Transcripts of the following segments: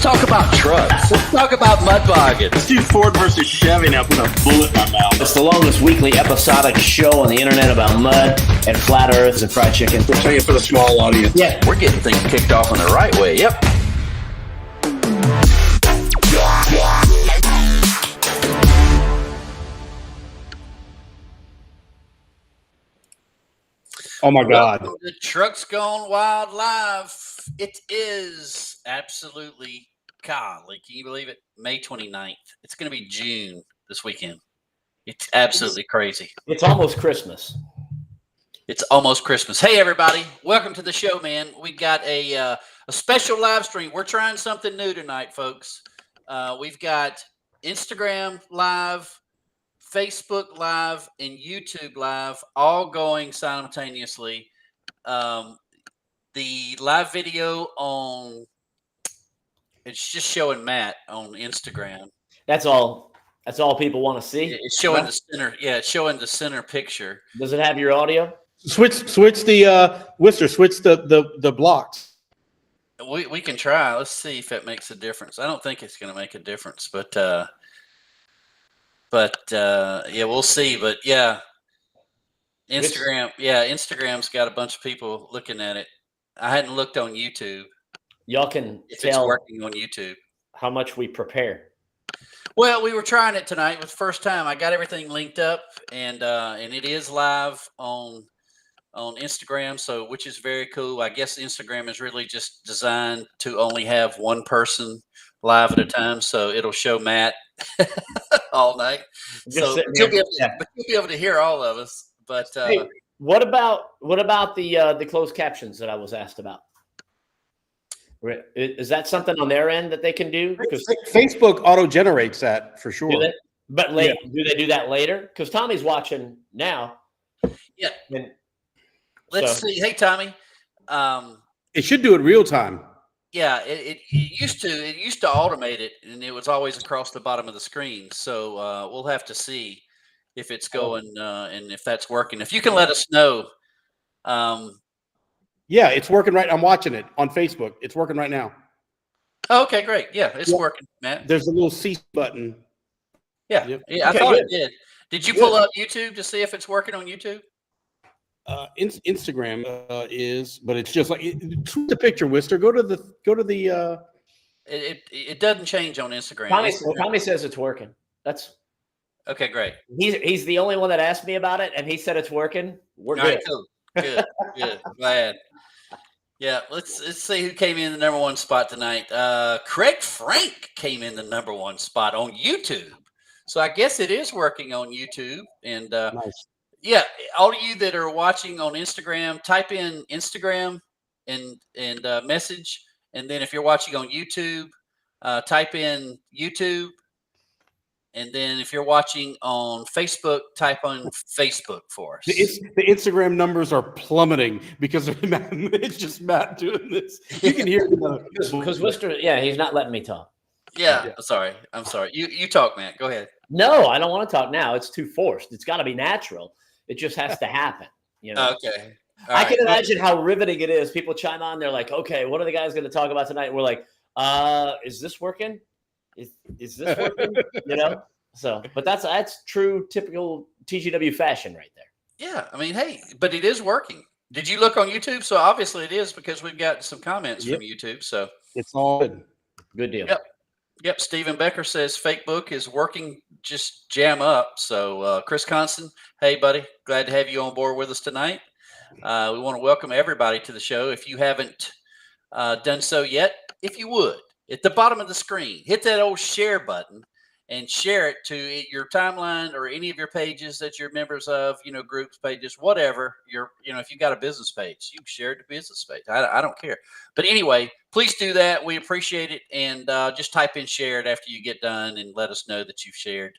Let's talk about trucks. Let's talk about mud boggins. Let's do Ford versus Chevy now. Put a bullet in my mouth. It's the longest weekly episodic show on the internet about mud and flat earths and fried chicken. We're saying it for the small audience. Yeah. We're getting things kicked off in the right way. Yep. Oh my God. Welcome to Trucks Gone Wild Live. It is absolutely, golly, can you believe it? May 29th. It's going to be June this weekend. It's absolutely crazy. It's almost Christmas. It's almost Christmas. Hey, everybody. Welcome to the show, man. We got a special live stream. We're trying something new tonight, folks. We've got Instagram Live, Facebook Live, and YouTube Live all going simultaneously. The live video it's just showing Matt on Instagram. That's all people want to see. It's showing the center. Yeah, it's showing the center picture. Does it have your audio? Switch the Worcester. Switch the blocks. We can try. Let's see if it makes a difference. I don't think it's going to make a difference, but yeah, we'll see. But yeah, Instagram. Yeah, Instagram's got a bunch of people looking at it. I hadn't looked on YouTube. Y'all can If tell it's working on YouTube. how much we prepare. Well, we were trying it tonight. It was the first time. I got everything linked up, and it is live on Instagram, so which is very cool. I guess Instagram is really just designed to only have one person live at a time, so it'll show Matt all night. So but you'll be able to hear all of us. But hey, what about the closed captions that I was asked about? Is that something on their end that they can do? Because Facebook auto generates that for sure. do they? But do they do that later? Because Tommy's watching now. Yeah. And let's see. Hey, Tommy. It should do it real time. Yeah, it used to automate it, and it was always across the bottom of the screen. So we'll have to see if it's going and if that's working. If you can let us know. Yeah, it's working right. I'm watching it on Facebook. It's working right now. Okay, great. Yeah, it's working, Matt. There's a little cease button. Yeah, Yep. yeah. I thought it did. Did you pull up YouTube to see if it's working on YouTube? Instagram is, but it's just like the picture. Wister, go to the. It doesn't change on Instagram. Tommy says it's working. That's okay. Great. He's the only one that asked me about it, and he said it's working. We're good. All right, cool. Good. Glad. Yeah, let's see who came in the number one spot tonight. Craig Frank came in the number one spot on YouTube. So I guess it is working on YouTube. And Nice. yeah, all of you that are watching on Instagram, type in Instagram and message. And then if you're watching on YouTube, type in YouTube. And then if you're watching on Facebook, type on Facebook for us. The Instagram numbers are plummeting because it's just Matt doing this. You can hear Because Wister, he's not letting me talk. Yeah. I'm sorry. You talk, Matt. Go ahead. No, I don't want to talk now. It's too forced. It's got to be natural. It just has to happen. You know. Okay. I can imagine how riveting it is. People chime on. They're like, "Okay, what are the guys going to talk about tonight?" And we're like, "Is this working? Is this working?" You know. So, but that's true, typical TGW fashion right there. Yeah, I mean, hey, but it is working. Did you look on YouTube? So obviously it is because we've got some comments from YouTube. So it's all good. Good deal. Yep. Stephen Becker says Facebook is working, just jam up. So Chris Constant, hey buddy, glad to have you on board with us tonight. We want to welcome everybody to the show. If you haven't done so yet, if you would, at the bottom of the screen, hit that old share button. And share it to your timeline or any of your pages that you're members of, groups, pages, whatever. If you got a business page, you can share it to business page. I don't care. But anyway, please do that. We appreciate it. And just type in share it after you get done and let us know that you've shared.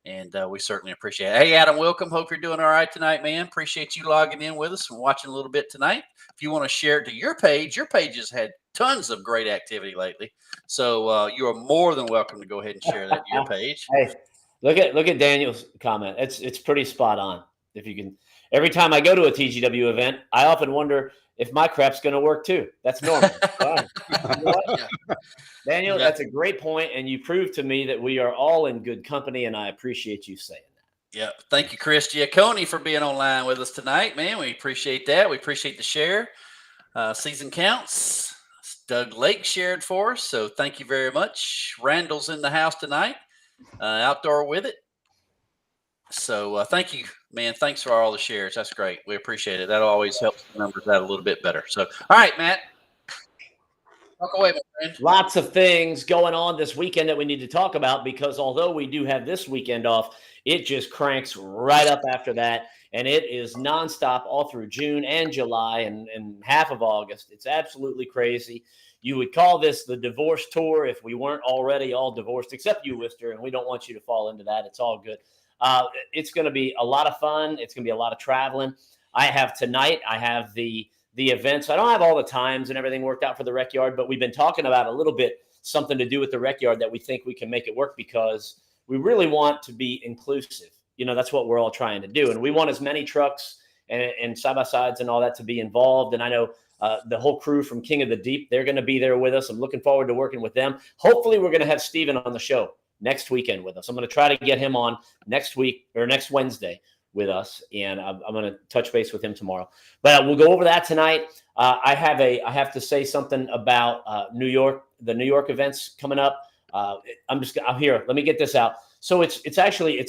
And we certainly appreciate it. Hey, Adam, welcome. Hope you're doing all right tonight, man. Appreciate you logging in with us and watching a little bit tonight. If you want to share it to your page has had tons of great activity lately. So you are more than welcome to go ahead and share that to your page. Hey, look at Daniel's comment. It's pretty spot on. If you can, every time I go to a TGW event, I often wonder if my crap's going to work too. That's normal. Right. You know what? Daniel, Yeah. that's a great point, and you proved to me that we are all in good company, and I appreciate you saying that. Yeah. Thank you, Chris Giacconi, for being online with us tonight, man. We appreciate that. We appreciate the share. Season counts. Doug Lake shared for us, so thank you very much. Randall's in the house tonight, outdoor with it. So thank you, man. Thanks for all the shares. That's great. We appreciate it. That always helps the numbers out a little bit better. So, all right, Matt. Talk away, my friend. Lots of things going on this weekend that we need to talk about, because although we do have this weekend off, it just cranks right up after that. And it is nonstop all through June and July and half of August. It's absolutely crazy. You would call this the divorce tour if we weren't already all divorced, except you, Wister, and we don't want you to fall into that. It's all good. It's going to be a lot of fun. It's going to be a lot of traveling. I have the events. I don't have all the times and everything worked out for the rec yard, but we've been talking about a little bit something to do with the rec yard that we think we can make it work, because we really want to be inclusive. You know, that's what we're all trying to do. And we want as many trucks and side-by-sides and all that to be involved. And I know the whole crew from King of the Deep, they're going to be there with us. I'm looking forward to working with them. Hopefully we're going to have Steven on the show next weekend with us. I'm going to try to get him on next week or next Wednesday with us, and I'm going to touch base with him tomorrow. But we'll go over that tonight. I have to say something about New York, the New York events coming up. I'm here. Let me get this out. So it's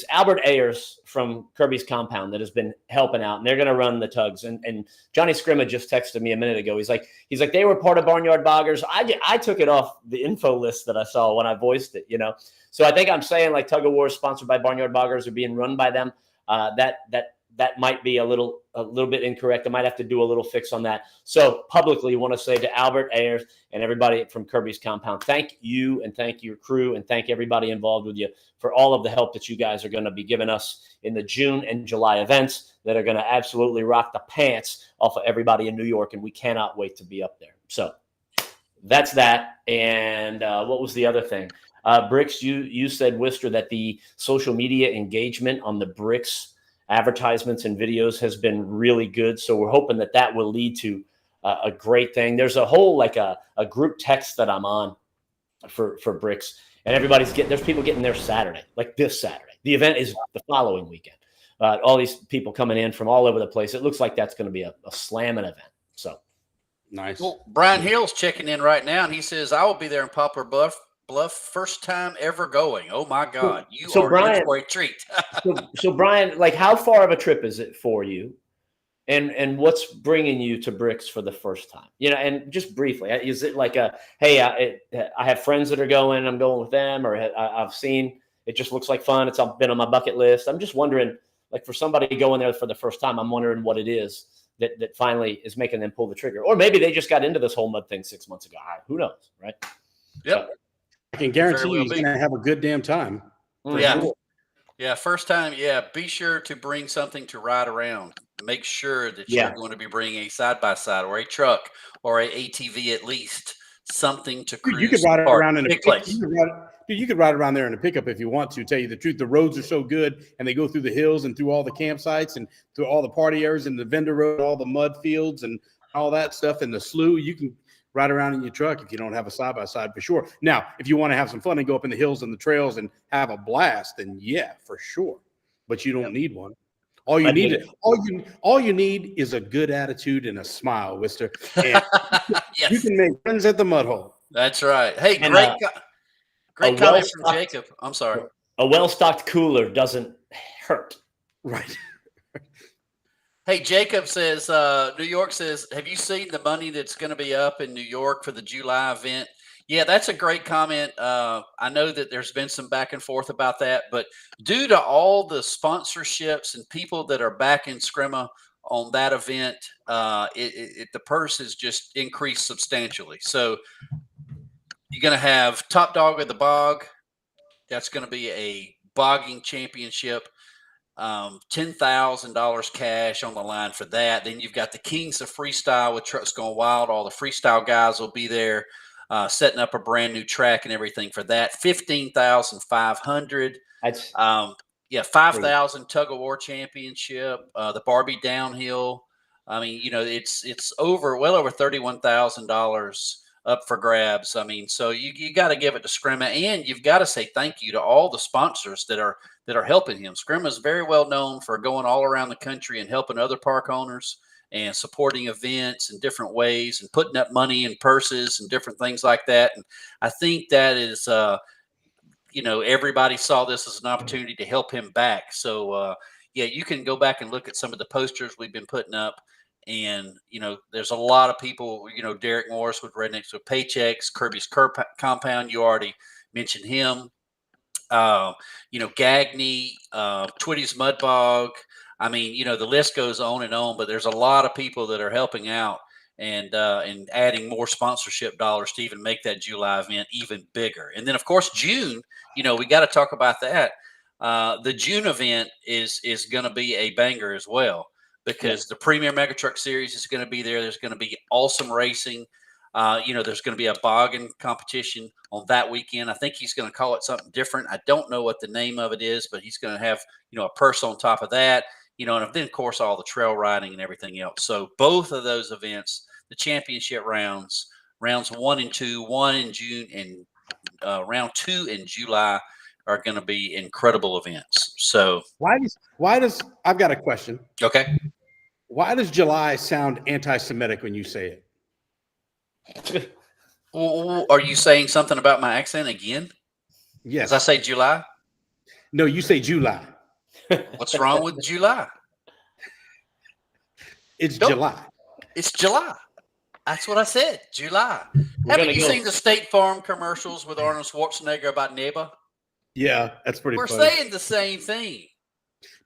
Albert Ayers from Kirby's Compound that has been helping out, and they're going to run the tugs. And Johnny Scrimma just texted me a minute ago. He's like they were part of Barnyard Boggers. I took it off the info list that I saw when I voiced it. You know, so I think I'm saying like Tug of War sponsored by Barnyard Boggers or being run by them. That might be a little bit incorrect. I might have to do a little fix on that. So publicly want to say to Albert Ayers and everybody from Kirby's Compound, thank you and thank your crew and thank everybody involved with you for all of the help that you guys are going to be giving us in the June and July events that are going to absolutely rock the pants off of everybody in New York. And we cannot wait to be up there. So that's that. And what was the other thing? Bricks, you said, Wister, that the social media engagement on the Bricks advertisements and videos has been really good. So we're hoping that will lead to a great thing. There's a whole a group text that I'm on for Bricks, and there's people getting there Saturday, like this Saturday. The event is the following weekend. All these people coming in from all over the place. It looks like that's going to be a slamming event. So nice. Well, Brian Hill's checking in right now, and he says, I will be there in Poplar Bluff, first time ever going. Oh my God, you are Brian, in for a treat. so Brian, like, how far of a trip is it for you, and what's bringing you to Bricks for the first time? You know, and just briefly, is it like hey, I have friends that are going, I'm going with them, or I've seen it just looks like fun. It's been on my bucket list. I'm just wondering, like, for somebody going there for the first time, I'm wondering what it is that finally is making them pull the trigger, or maybe they just got into this whole mud thing 6 months ago. Who knows, right? Yep. I can guarantee you he's going to have a good damn time. Yeah. Sure. Yeah. First time. Yeah. Be sure to bring something to ride around. Make sure that you're going to be bringing a side-by-side or a truck or a ATV, at least something to cruise. You could ride around in a pickup. You could ride around there in a pickup if you want to. Tell you the truth, the roads are so good, and they go through the hills and through all the campsites and through all the party areas and the vendor road, all the mud fields and all that stuff, and the slough. You can ride around in your truck if you don't have a side-by-side, for sure. Now, if you want to have some fun and go up in the hills and the trails and have a blast, then yeah, for sure. But you don't need one. All you need is a good attitude and a smile, Wister. And yes. You can make friends at the mud hole. That's right. Hey, great comment from Jacob. I'm sorry. A well-stocked cooler doesn't hurt. Right. Hey, Jacob says, New York says, have you seen the money that's going to be up in New York for the July event? Yeah, that's a great comment. I know that there's been some back and forth about that, but due to all the sponsorships and people that are backing Scrimma on that event, the purse has just increased substantially. So you're going to have Top Dog of the Bog. That's going to be a bogging championship. $10,000 cash on the line for that. Then you've got the Kings of Freestyle with Trucks Going Wild. All the freestyle guys will be there, setting up a brand new track and everything for that. $15,500. Yeah, 5,000 tug of war championship, the Barbie downhill. I mean, it's well over $31,000 up for grabs. I mean, so you got to give it to Scrimma, and you've got to say thank you to all the sponsors that are helping him. Scrimma is very well known for going all around the country and helping other park owners and supporting events in different ways and putting up money in purses and different things like that. And I think that is everybody saw this as an opportunity to help him back. So, yeah, you can go back and look at some of the posters we've been putting up. And, there's a lot of people, Derek Morris with Rednecks with Paychecks, Kirby's Compound. You already mentioned him. Gagney, Twitty's Mudbog. I mean, the list goes on, but there's a lot of people that are helping out and adding more sponsorship dollars to even make that July event even bigger. And then, of course, June, we got to talk about that. The June event is going to be a banger as well, because the Premier Mega Truck Series is going to be there. There's going to be awesome racing. There's going to be a boggin competition on that weekend. I think he's going to call it something different. I don't know what the name of it is, but he's going to have, a purse on top of that, and then, of course, all the trail riding and everything else. So both of those events, the championship rounds 1 and 2, one in June and round 2 in July, are going to be incredible events. So why does I've got a question. Okay. Why does July sound anti-Semitic when you say it? Are you saying something about my accent again? Yes. As I say July? No, you say July. What's wrong with July? It's July. It's July. That's what I said. July. Haven't you seen the State Farm commercials with Arnold Schwarzenegger about neighbor? Yeah, that's pretty funny. We're saying the same thing.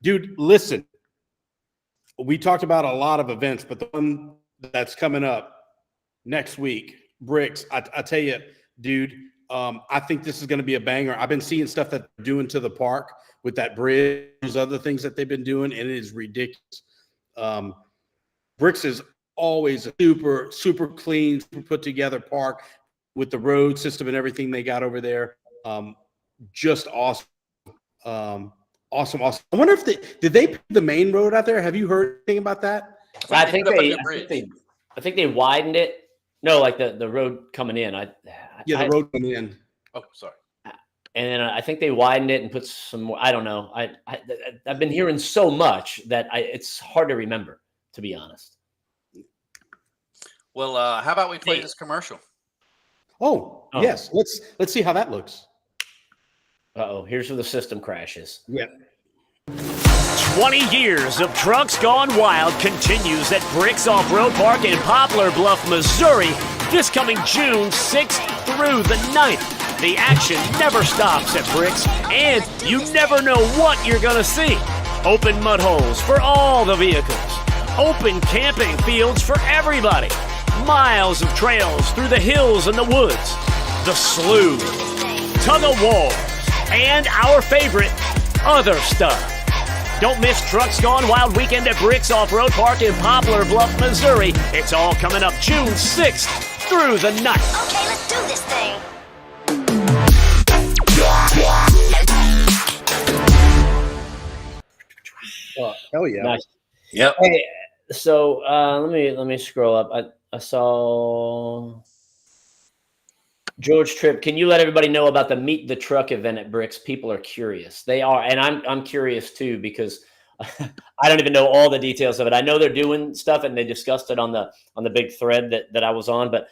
Dude, listen. We talked about a lot of events, but the one that's coming up next week, Bricks, I tell you, dude, I think this is going to be a banger. I've been seeing stuff that they're doing to the park with that bridge, those other things that they've been doing, and it is ridiculous. Bricks is always a super, super clean, super put together park with the road system and everything they got over there. Just awesome. Awesome. I wonder if did they put the main road out there? Have you heard anything about that? I think they widened it. No, like the road coming in. The road coming in. Oh, sorry. And then I think they widened it and put some more. I don't know. I've been hearing so much that it's hard to remember, to be honest. Well, how about we play this commercial? Oh, yes. Let's see how that looks. Here's where the system crashes. Yeah. 20 years of Trucks Gone Wild continues at Bricks Off-Road Park in Poplar Bluff, Missouri, this coming June 6th through the 9th. The action never stops at Bricks, and you never know what you're going to see. Open mud holes for all the vehicles. Open camping fields for everybody. Miles of trails through the hills and the woods. The slough, tug-of-war, and our favorite, other stuff. Don't miss Trucks Gone Wild weekend at Bricks Off-Road Park in Poplar Bluff, Missouri. It's all coming up June 6th through the 9th. Okay, let's do this thing. Oh, hell yeah. Nice. Yep. Hey, so let me scroll up. I saw George Tripp. Can you let everybody know about the Meet the Truck event at Bricks? People are curious. They are, and I'm curious too, because I don't even know all the details of it. I know they're doing stuff, and they discussed it on the big thread that I was on. But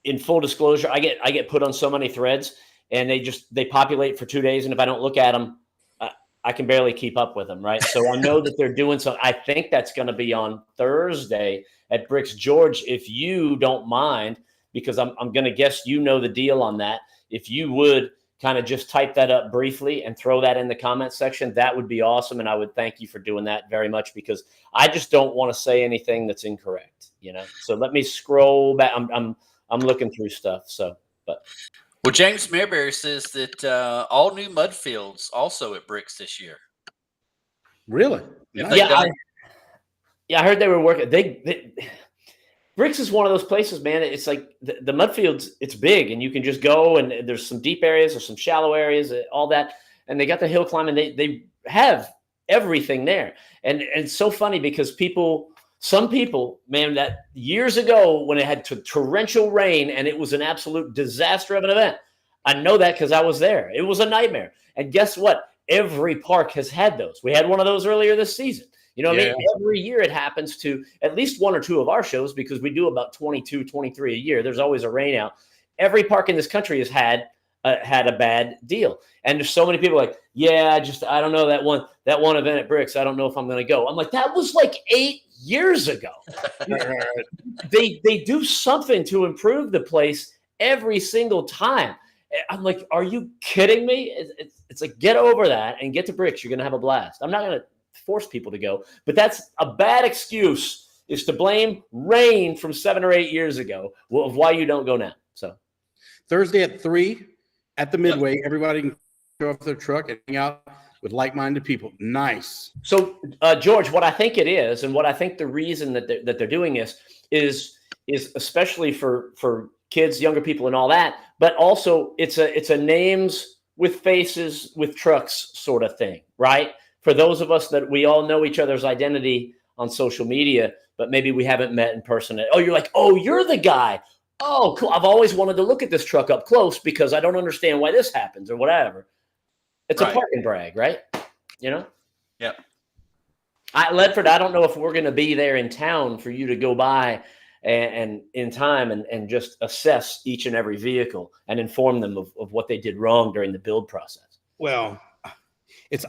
in full disclosure, I get put on so many threads, and they populate for 2 days, and if I don't look at them, I can barely keep up with them, right? So I know that they're doing something. I think that's going to be on Thursday at Bricks. George, if you don't mind, because I'm going to guess you know the deal on that, if you would kind of just type that up briefly and throw that in the comment section, that would be awesome. And I would thank you for doing that very much, because I just don't want to say anything that's incorrect, So let me scroll back. I'm looking through stuff. Well, James Mayberry says that all new mud fields also at Bricks this year. Really? Yeah, I heard they were working. Bricks is one of those places, man. It's like the mud fields. It's big, and you can just go, and there's some deep areas, there's some shallow areas, all that. and they got the hill climbing. They have everything there. And it's so funny because some people, man, that years ago when it had torrential rain and it was an absolute disaster of an event. I know that because I was there. It was a nightmare. And guess what? Every park has had those. We had one of those earlier this season. You know what I mean? Every year it happens to at least one or two of our shows because we do about 22, 23 a year. There's always a rain out. Every park in this country has had a bad deal. And there's so many people like, yeah, I don't know that one event at Bricks. I don't know if I'm going to go. I'm like, that was like 8 years ago. They do something to improve the place every single time. I'm like, are you kidding me? It's like, get over that and get to Bricks. You're going to have a blast. I'm not going to force people to go, but that's a bad excuse is to blame rain from 7 or 8 years ago of why you don't go now. So Thursday at 3 at the Midway, everybody can show up their truck and hang out with like-minded people. Nice. So, George, what I think it is, and what I think the reason that they're doing this is especially for kids, younger people, and all that, but also it's a names with faces with trucks sort of thing, right? For those of us that we all know each other's identity on social media, but maybe we haven't met in person. Oh, you're like, oh, you're the guy. Oh, cool. I've always wanted to look at this truck up close because I don't understand why this happens or whatever. It's a parking brag, right? You know? Yep. Ledford, I don't know if we're going to be there in town for you to go by and in time and just assess each and every vehicle and inform them of what they did wrong during the build process. Well,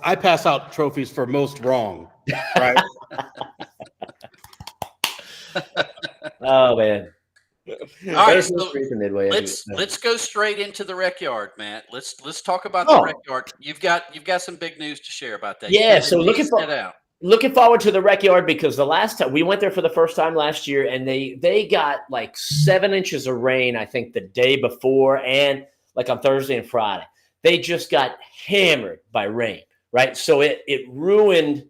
I pass out trophies for most wrong, right? Oh, man. All right, so let's go straight into the rec yard, Matt. Let's talk about the rec yard. You've got some big news to share about that. Yeah, so looking forward to the rec yard because the last time we went there for the first time last year, and they got like 7 inches of rain, I think, the day before, and like on Thursday and Friday. They just got hammered by rain, right? So it ruined.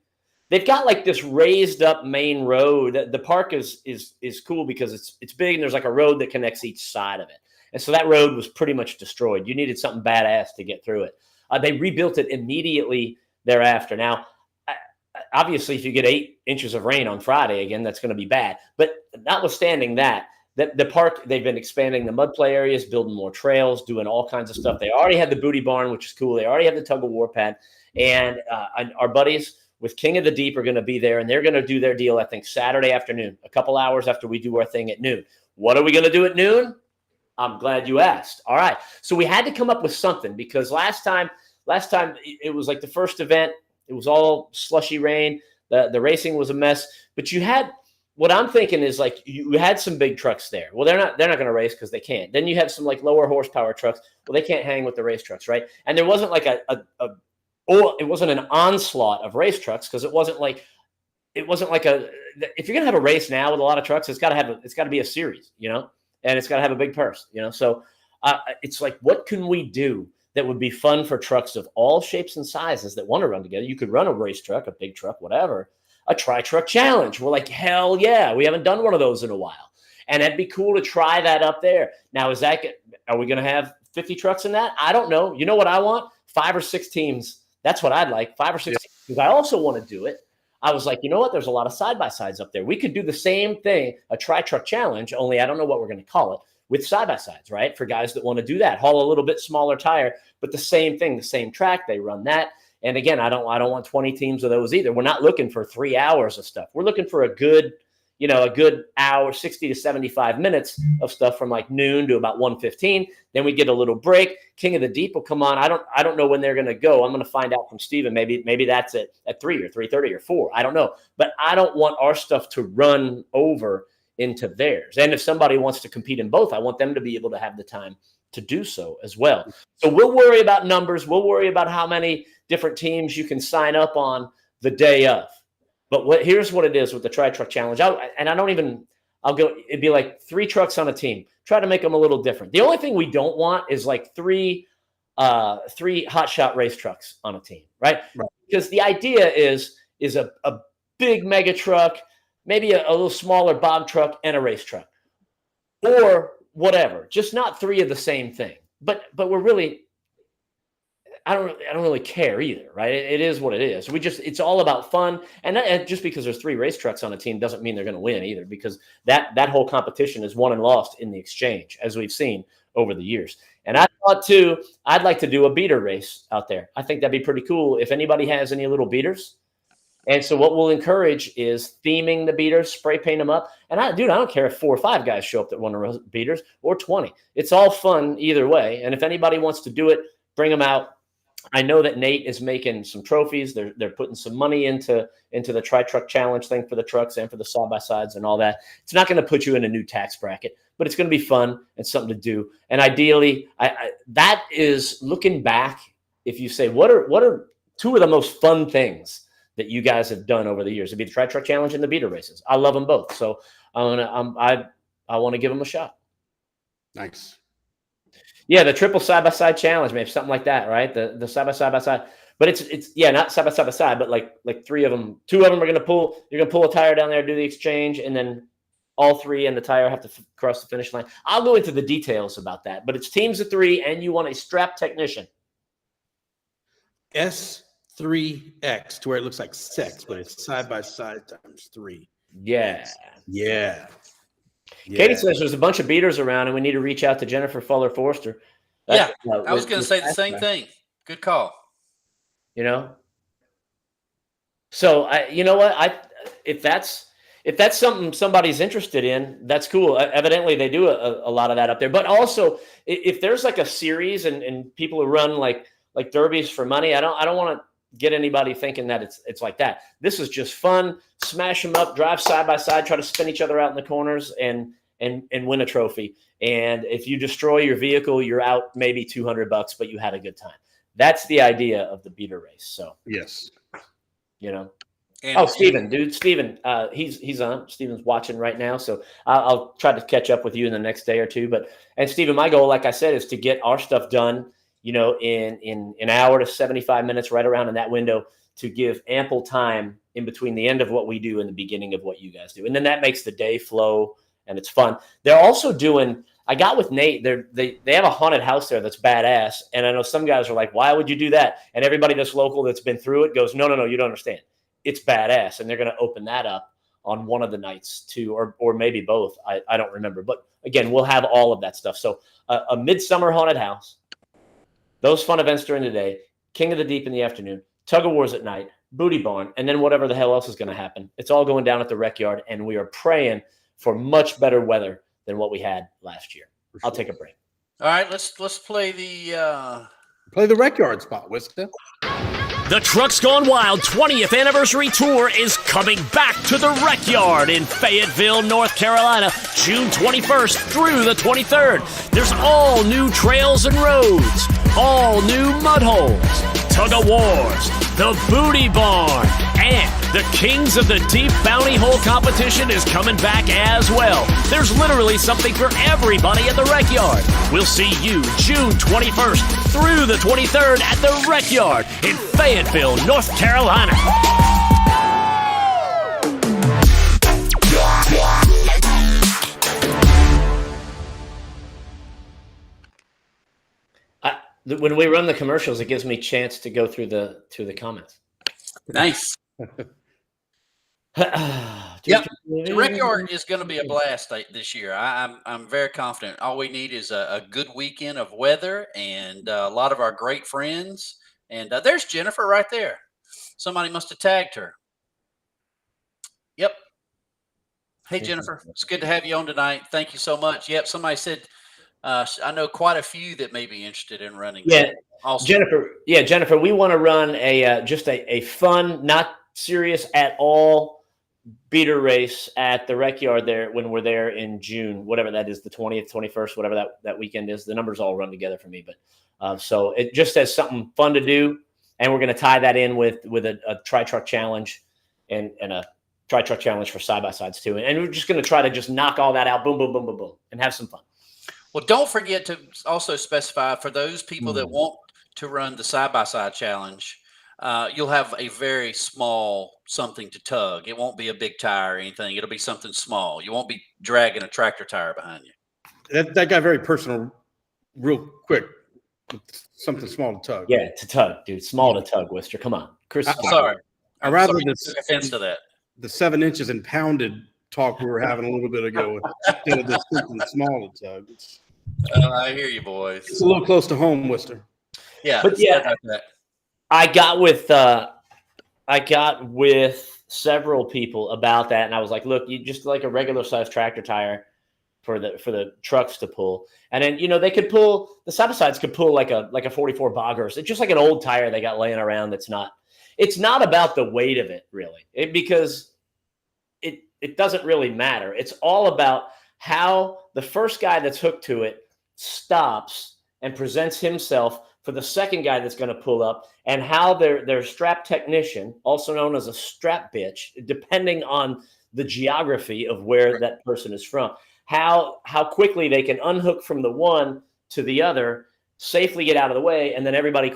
They've got like this raised up main road. The park is cool because it's big and there's like a road that connects each side of it. And so that road was pretty much destroyed. You needed something badass to get through it. They rebuilt it immediately thereafter. Now, obviously, if you get 8 inches of rain on Friday, again, that's going to be bad. But notwithstanding that, the park, they've been expanding the mud play areas, building more trails, doing all kinds of stuff. They already have the booty barn, which is cool. They already have the tug of war pad. And our buddies with King of the Deep are going to be there, and they're going to do their deal, I think, Saturday afternoon, a couple hours after we do our thing at noon. What are we going to do at noon? I'm glad you asked. All right. So we had to come up with something because last time it was like the first event. It was all slushy rain. The racing was a mess. But you had what I'm thinking is like you had some big trucks there. Well, they're not going to race because they can't. Then you have some like lower horsepower trucks. Well, they can't hang with the race trucks, right? And there wasn't like it wasn't an onslaught of race trucks because it wasn't like if you're gonna have a race now with a lot of trucks, it's got to be a series, you know, and it's got to have a big purse, you know. So it's like, what can we do that would be fun for trucks of all shapes and sizes that want to run together? You could run a race truck, a big truck, whatever, a tri-truck challenge. We're like, hell yeah, we haven't done one of those in a while, and it'd be cool to try that up there. Now, are we gonna have 50 trucks in that? I don't know. You know what I want? 5 or 6 teams. That's what I'd like, 5 or 6 teams, because I also want to do it. I was like, you know what? There's a lot of side-by-sides up there. We could do the same thing, a tri-truck challenge, only I don't know what we're going to call it, with side-by-sides, right? For guys that want to do that. Haul a little bit smaller tire, but the same thing, the same track, they run that. And again, I don't want 20 teams of those either. We're not looking for 3 hours of stuff. We're looking for a good hour, 60 to 75 minutes of stuff from like noon to about 1:15. Then we get a little break. King of the Deep will come on. I don't know when they're going to go. I'm going to find out from Steven. Maybe that's at 3 or 3:30 or 4. I don't know. But I don't want our stuff to run over into theirs. And if somebody wants to compete in both, I want them to be able to have the time to do so as well. So we'll worry about numbers. We'll worry about how many different teams you can sign up on the day of. But here's what it is with the tri-truck challenge. It'd be like 3 trucks on a team. Try to make them a little different. The only thing we don't want is like three hot shot race trucks on a team, right? Because the idea is a big mega truck, maybe a little smaller bog truck and a race truck or whatever, just not 3 of the same thing. But we're really, I don't really care either, right? It is what it is. It's all about fun, and just because there's 3 race trucks on a team doesn't mean they're going to win either, because that whole competition is won and lost in the exchange, as we've seen over the years. And I thought too, I'd like to do a beater race out there. I think that'd be pretty cool if anybody has any little beaters. And so what we'll encourage is theming the beaters, spray paint them up. And I don't care if 4 or 5 guys show up that want to run beaters, or 20. It's all fun either way. And if anybody wants to do it, bring them out. I know that Nate is making some trophies. They're putting some money into the Tri-Truck Challenge thing for the trucks and for the side-by-sides and all that. It's not going to put you in a new tax bracket, but it's going to be fun and something to do. And ideally, that is looking back. If you say, what are 2 of the most fun things that you guys have done over the years? It'd be the Tri-Truck Challenge and the beater races. I love them both. So I want to give them a shot. Nice. Yeah, the triple side-by-side challenge, maybe something like that, right? The side-by-side. But it's not side-by-side, but like 3 of them. 2 of them are going to pull. You're going to pull a tire down there, do the exchange, and then all 3 and the tire have to cross the finish line. I'll go into the details about that. But it's teams of 3, and you want a strap technician. S3X, to where it looks like sex, but it's side-by-side times 3. Yeah. Katie says there's a bunch of beaters around, and we need to reach out to Jennifer Fuller-Forster. I was going to say the same thing. Good call. So you know what? If that's something somebody's interested in, that's cool. Evidently, they do a lot of that up there. But also, if there's like a series and people who run like derbies for money, I don't want to get anybody thinking that it's like that. This is just fun. Smash them up, drive side by side, try to spin each other out in the corners, and win a trophy. And if you destroy your vehicle, you're out maybe $200, but you had a good time. That's the idea of the beater race. So yes, Steven, he's on. Steven's watching right now, so I'll try to catch up with you in the next day or 2. And Steven, my goal, like I said, is to get our stuff done, in an hour to 75 minutes, right around in that window, to give ample time in between the end of what we do and the beginning of what you guys do. And then that makes the day flow, and it's fun. They're also doing, I got with Nate, they have a haunted house there that's badass. And I know some guys are like, why would you do that? And everybody that's local that's been through it goes, no, you don't understand. It's badass. And they're going to open that up on one of the nights too, or maybe both. I don't remember. But again, we'll have all of that stuff. So a midsummer haunted house, those fun events during the day, King of the Deep in the afternoon, tug of wars at night, booty barn, and then whatever the hell else is going to happen. It's all going down at the rec yard, and we are praying for much better weather than what we had last year. Sure. I'll take a break. All right, let's play the rec yard spot, Wiska. The Trucks Gone Wild 20th Anniversary Tour is coming back to the Rec Yard in Fayetteville, North Carolina, June 21st through the 23rd. There's all new trails and roads, all new mud holes, tug of wars, the booty barn, and the Kings of the Deep Bounty Hole competition is coming back as well. There's literally something for everybody at the Rec Yard. We'll see you June 21st through the 23rd at the Rec Yard in Fayetteville, North Carolina. When we run the commercials, it gives me a chance to go through the comments. Nice. Yep. The Rec Yard is going to be a blast this year. I'm very confident. All we need is a good weekend of weather and a lot of our great friends. And there's Jennifer right there. Somebody must have tagged her. Yep. Hey, Jennifer. It's good to have you on tonight. Thank you so much. Yep. Somebody said, I know quite a few that may be interested in running. Yeah. Also. Jennifer, we want to run just a fun, not serious at all beater race at the Rec Yard there when we're there in June, whatever that is, the 20th, 21st, whatever that weekend is. The numbers all run together for me, but so it just has something fun to do, and we're going to tie that in with a Tri-Truck Challenge and a Tri-Truck Challenge for side-by-sides too. And we're just going to try to just knock all that out, boom, boom, boom, boom, boom, and have some fun. Well, don't forget to also specify for those people that want to run the side-by-side challenge, you'll have a very small something to tug. It won't be a big tire or anything. It'll be something small. You won't be dragging a tractor tire behind you. That got very personal real quick. Something small to tug. Yeah, to tug, dude. Small to tug, Worcester. Come on, Chris. Sorry. I rather took offense to that. the 7 inches and pounded talk we were having a little bit ago instead of this something small to tug. I hear you, boys. It's a little close to home, Worcester. Yeah, But yeah, I got with several people about that, and I was like, look, you just like a regular size tractor tire for the trucks to pull. And then, they could pull, the side-by-sides could pull like a 44 boggers. It's just like an old tire they got laying around. It's not about the weight of it really, because it doesn't really matter. It's all about how the first guy that's hooked to it stops and presents himself for the second guy that's going to pull up, and how their strap technician, also known as a strap bitch, depending on the geography of where that person is from, how quickly they can unhook from the one to the other, safely get out of the way, and then everybody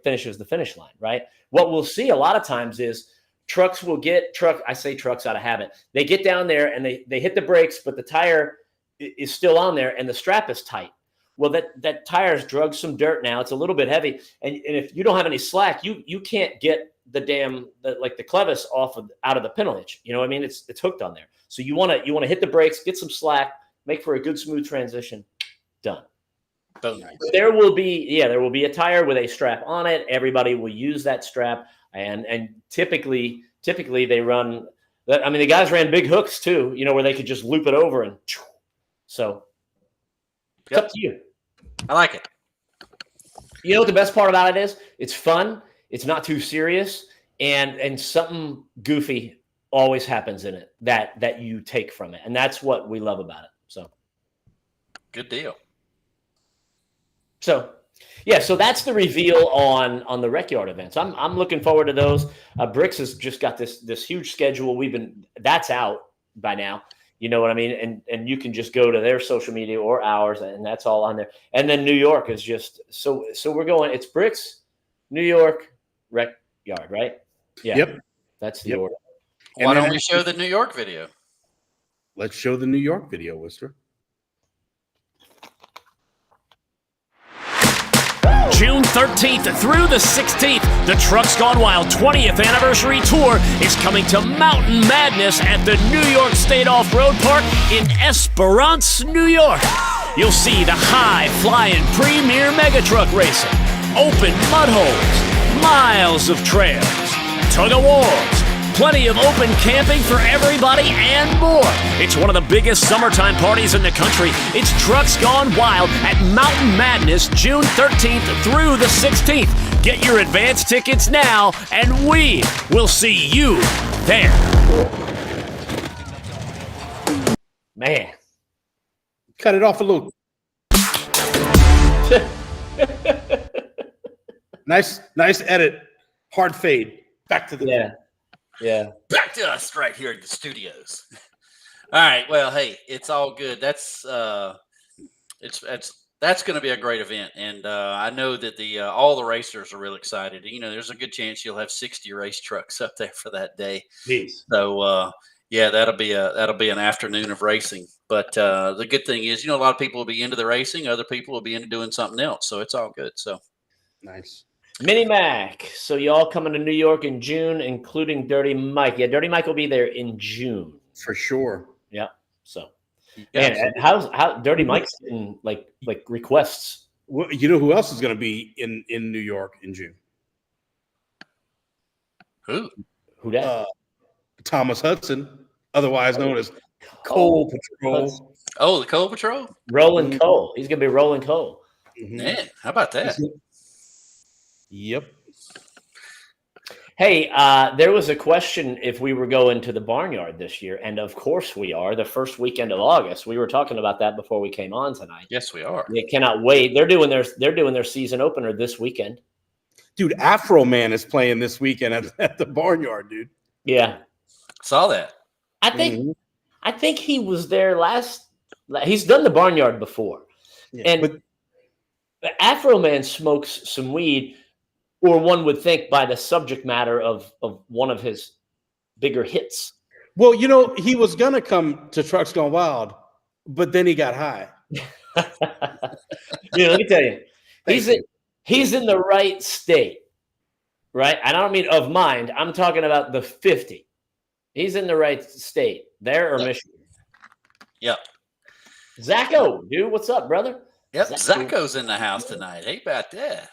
finishes the finish line, right? What we'll see a lot of times is trucks I say trucks out of habit. They get down there and they hit the brakes, but the tire is still on there and the strap is tight. Well, that tire's drugged some dirt now. It's a little bit heavy. And if you don't have any slack, you can't get the clevis out of the pintle hitch. You know what I mean? It's hooked on there. So you want to hit the brakes, get some slack, make for a good smooth transition. Done. Nice. There will be a tire with a strap on it. Everybody will use that strap, and typically they run that. I mean, the guys ran big hooks too, where they could just loop it over and so it's up to you. I like it. You know what the best part about it is? It's fun. It's not too serious, and something goofy always happens in it that you take from it, and that's what we love about it. So, good deal. So, yeah, so that's the reveal on the Rec Yard events. I'm looking forward to those. Bricks has just got this huge schedule. That's out by now. You know what I mean? And you can just go to their social media or ours, and that's all on there. And then New York is just so we're going. It's Bricks, New York, Rec Yard, right? Yeah. Yep. That's the order. Why don't we show the New York video? Let's show the New York video, Worcester. June 13th through the 16th, the Trucks Gone Wild 20th Anniversary Tour is coming to Mountain Madness at the New York State Off-Road Park in Esperance, New York. You'll see the high-flying premier mega truck racing, open mud holes, miles of trails, tug-of-wars, plenty of open camping for everybody, and more. It's one of the biggest summertime parties in the country. It's Trucks Gone Wild at Mountain Madness, June 13th through the 16th. Get your advance tickets now, and we will see you there. Man. Cut it off a little. Nice edit. Hard fade. Back to the Yeah. Back to us right here in the studios. All right. Well, hey, it's all good. That's going to be a great event, and I know that all the racers are real excited. There's a good chance you'll have 60 race trucks up there for that day. Jeez. So that'll be an afternoon of racing. But the good thing is, a lot of people will be into the racing. Other people will be into doing something else. So it's all good. So nice. Mini Mac. So y'all coming to New York in June, including Dirty Mike. Yeah, Dirty Mike will be there in June. For sure. Yeah. So, man, how Dirty Mike's getting like requests. Well, you know who else is going to be in New York in June? Who that? Thomas Hudson, otherwise known as Coal Patrol. Oh, the Coal Patrol? Rolling coal. He's going to be rolling coal. Mm-hmm. Man, how about that? Yep. Hey, there was a question if we were going to the Barnyard this year, and of course we are. The first weekend of August. We were talking about that before we came on tonight. Yes, we are. They cannot wait. They're doing their season opener this weekend. Dude, Afro Man is playing this weekend at the Barnyard, dude. Yeah, saw that. I think he was there last. He's done the Barnyard before, and the Afro Man smokes some weed. Or one would think by the subject matter of one of his bigger hits. Well, he was going to come to Trucks Gone Wild, but then he got high. Let me tell you, He's in the right state, right? And I don't mean of mind. I'm talking about the 50. He's in the right state there or Michigan. Yep. Zacho, dude, what's up, brother? Yep. Zacho's in the house tonight. Hey, about that.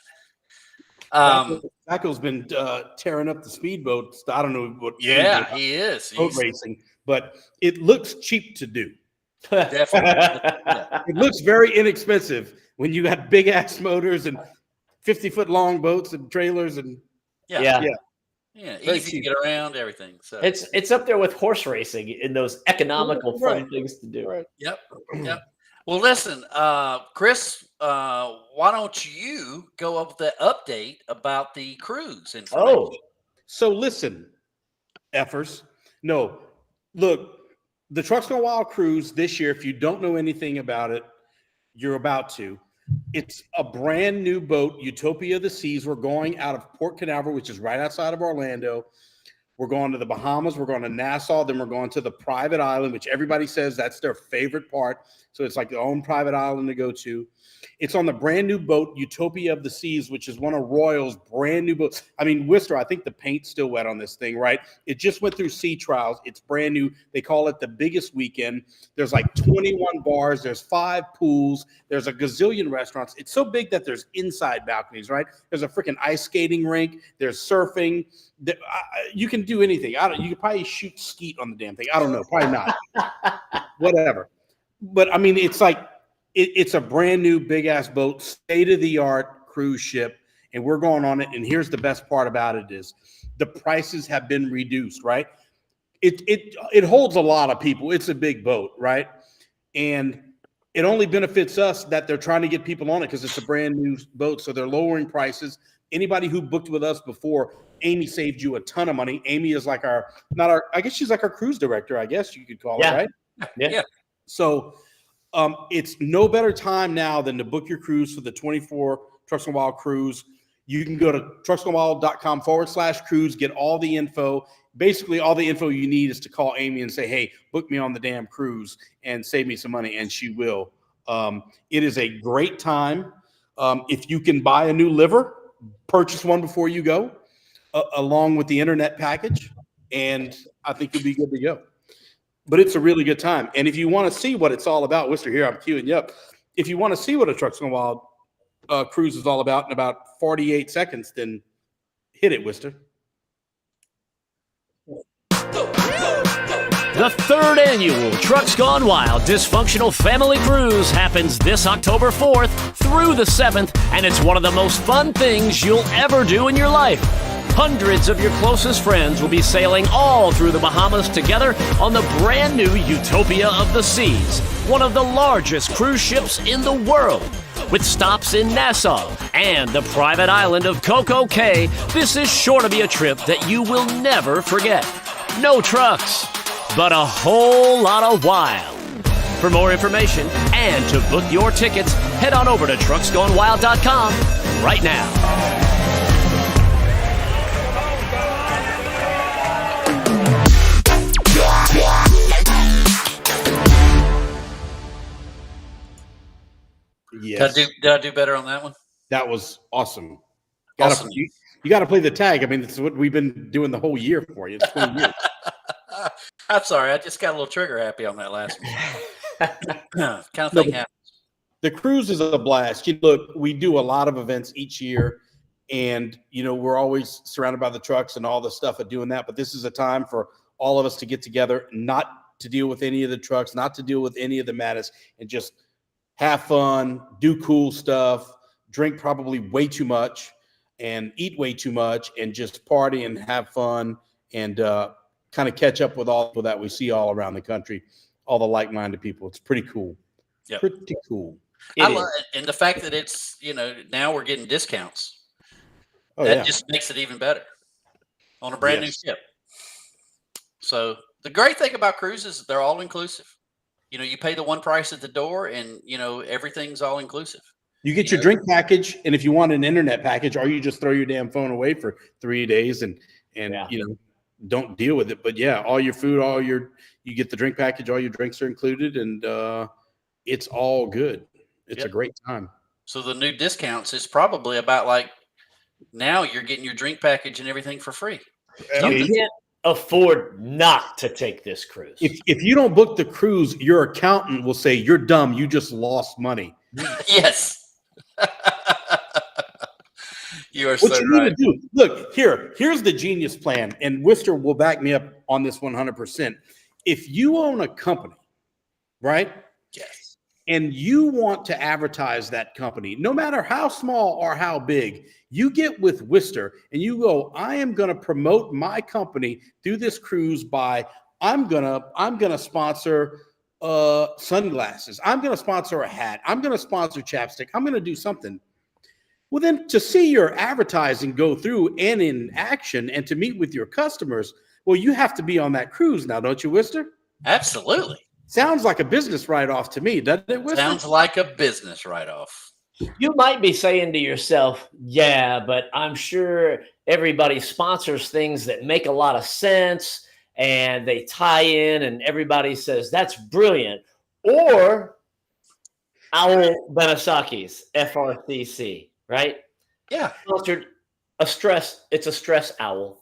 Zacho's been tearing up the speedboat. I don't know what. Yeah, he is. Boat racing, but it looks cheap to do. Definitely. It looks very inexpensive when you got big ass motors and 50-foot long boats and trailers and easy to get around, everything. So it's up there with horse racing in those economical fun things to do. Right. Yep. Well, listen, Chris, why don't you go up with the update about the cruise information? So listen, effers. No, look, the Trucks Gone Wild cruise this year, if you don't know anything about it, you're about to. It's a brand new boat, Utopia of the Seas. We're going out of Port Canaveral, which is right outside of Orlando. We're going to the Bahamas. We're going to Nassau. Then we're going to the private island, which everybody says that's their favorite part. So it's like their own private island to go to. It's on the brand new boat, Utopia of the Seas, which is one of Royal's brand new boats. I mean, Worcester, I think the paint's still wet on this thing, right? It just went through sea trials. It's brand new. They call it the biggest weekend. There's like 21 bars. There's 5 pools. There's a gazillion restaurants. It's so big that there's inside balconies, right? There's a freaking ice skating rink. There's surfing. You can do anything. You could probably shoot skeet on the damn thing. I don't know. Probably not. Whatever. But I mean, it's like, it's a brand new big ass boat, state of the art cruise ship, and we're going on it. And here's the best part about it is the prices have been reduced, right? It holds a lot of people. It's a big boat, right? And it only benefits us that they're trying to get people on it because it's a brand new boat. So they're lowering prices. Anybody who booked with us before, Amy saved you a ton of money. Amy is like I guess she's like our cruise director, I guess you could call it, right? Yeah. So it's no better time now than to book your cruise for the 24 Trucks Gone Wild cruise. You can go to trucksgonewild.com/cruise, get all the info. Basically, all the info you need is to call Amy and say, hey, book me on the damn cruise and save me some money, and she will. It is a great time. If you can buy a new liver, purchase one before you go, along with the internet package, and I think you'll be good to go. But it's a really good time. And if you want to see what it's all about, Worcester, here, I'm queuing you up. If you want to see what a Trucks Gone Wild cruise is all about in about 48 seconds, then hit it, Worcester. The 3rd annual Trucks Gone Wild Dysfunctional Family Cruise happens this October 4th through the 7th, and it's one of the most fun things you'll ever do in your life. Hundreds of your closest friends will be sailing all through the Bahamas together on the brand new Utopia of the Seas, one of the largest cruise ships in the world. With stops in Nassau and the private island of Coco Cay, this is sure to be a trip that you will never forget. No trucks, but a whole lot of wild. For more information and to book your tickets, head on over to trucksgonewild.com right now. Yes. Did I do better on that one? That was awesome. Awesome. You got to play the tag. I mean, it's what we've been doing the whole year for you. It's 20 years. I'm sorry. I just got a little trigger happy on that last one. kind of thing happens. The cruise is a blast. Look, we do a lot of events each year, and, we're always surrounded by the trucks and all the stuff of doing that. But this is a time for all of us to get together, not to deal with any of the trucks, not to deal with any of the madness, and just have fun, do cool stuff, drink probably way too much, and eat way too much, and just party and have fun, and kind of catch up with all that we see all around the country, all the like-minded people. It's pretty cool. Yep. Pretty cool. I love it. And the fact that it's, now we're getting discounts. That just makes it even better on a brand new ship. So the great thing about cruises is they're all inclusive. You pay the one price at the door, and, everything's all inclusive. You get your drink package, and if you want an internet package, or you just throw your damn phone away for 3 days and don't deal with it. But all your food, you get the drink package, all your drinks are included, and it's all good. It's a great time. So the new discounts is probably about like now you're getting your drink package and everything for free. You can't afford not to take this cruise. If you don't book the cruise, your accountant will say you're dumb. You just lost money. Yes. You are What so you need right. to do, look, here's the genius plan, and Worcester will back me up on this 100%. If you own a company, right? Yes. And you want to advertise that company, no matter how small or how big, you get with Worcester and you go, I am going to promote my company through this cruise by I'm gonna sponsor sunglasses. I'm going to sponsor a hat. I'm going to sponsor chapstick. I'm going to do something. Well, then to see your advertising go through and in action and to meet with your customers, well, you have to be on that cruise now, don't you, Worcester? Absolutely. Sounds like a business write-off to me, doesn't it, Worcester? Sounds like a business write-off. You might be saying to yourself, yeah, but I'm sure everybody sponsors things that make a lot of sense and they tie in and everybody says that's brilliant. Or Owl Benesaki's FRCC, right? Yeah. Sponsored it's a stress owl.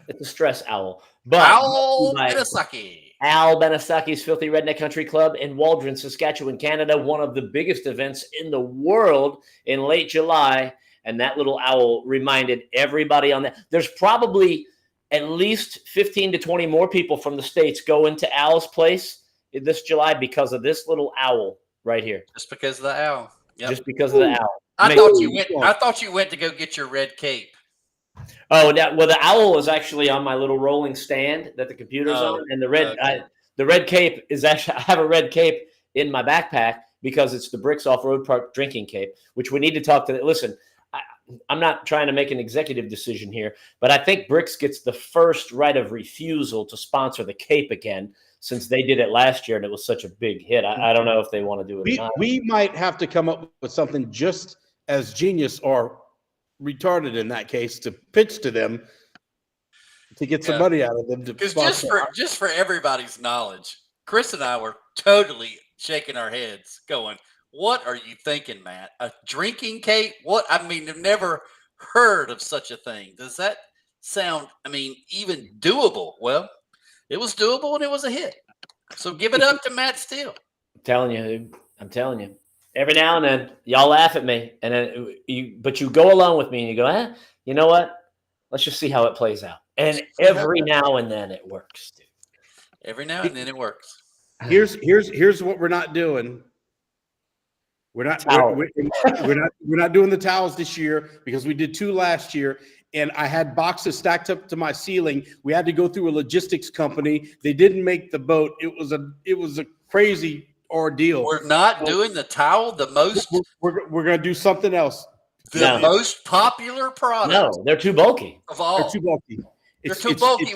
It's a stress owl. But Owl Benesaki. Al Benesaki's Filthy Redneck Country Club in Waldron, Saskatchewan, Canada, one of the biggest events in the world in late July. And that little owl reminded everybody on that. There's probably at least 15 to 20 more people from the States go into Owl's place this July because of this little owl right here. Just because of the owl. Yep. Just because of the owl. I thought you went to go get your red cape. Oh, well, the owl was actually on my little rolling stand that the computer's on, and the red cape is actually I have a red cape in my backpack because it's the Bricks Off-Road Park drinking cape, which we need to talk to. Listen, I'm not trying to make an executive decision here, but I think Bricks gets the first right of refusal to sponsor the cape again since they did it last year and it was such a big hit. I don't know if they want to do it or not. We might have to come up with something just as genius or retarded in that case to pitch to them to get some money out of them. Because just for everybody's knowledge, Chris and I were totally shaking our heads going, what are you thinking, Matt? A drinking cape? What? I mean, I've never heard of such a thing. Does that sound, even doable? Well, it was doable and it was a hit. So give it up to Matt Steele. I'm telling you. Every now and then, y'all laugh at me, and then but you go along with me, and you go, you know what? Let's just see how it plays out. And every now and then, it works, dude. Every now and then, it works. Here's what we're not doing. We're not doing the towels this year because we did 2 last year, and I had boxes stacked up to my ceiling. We had to go through a logistics company. They didn't make the boat. It was a crazy ordeal. We're not doing the towel. The most we're gonna do something else. The most popular product. No, they're too bulky. Of all, they're too bulky. They're too bulky.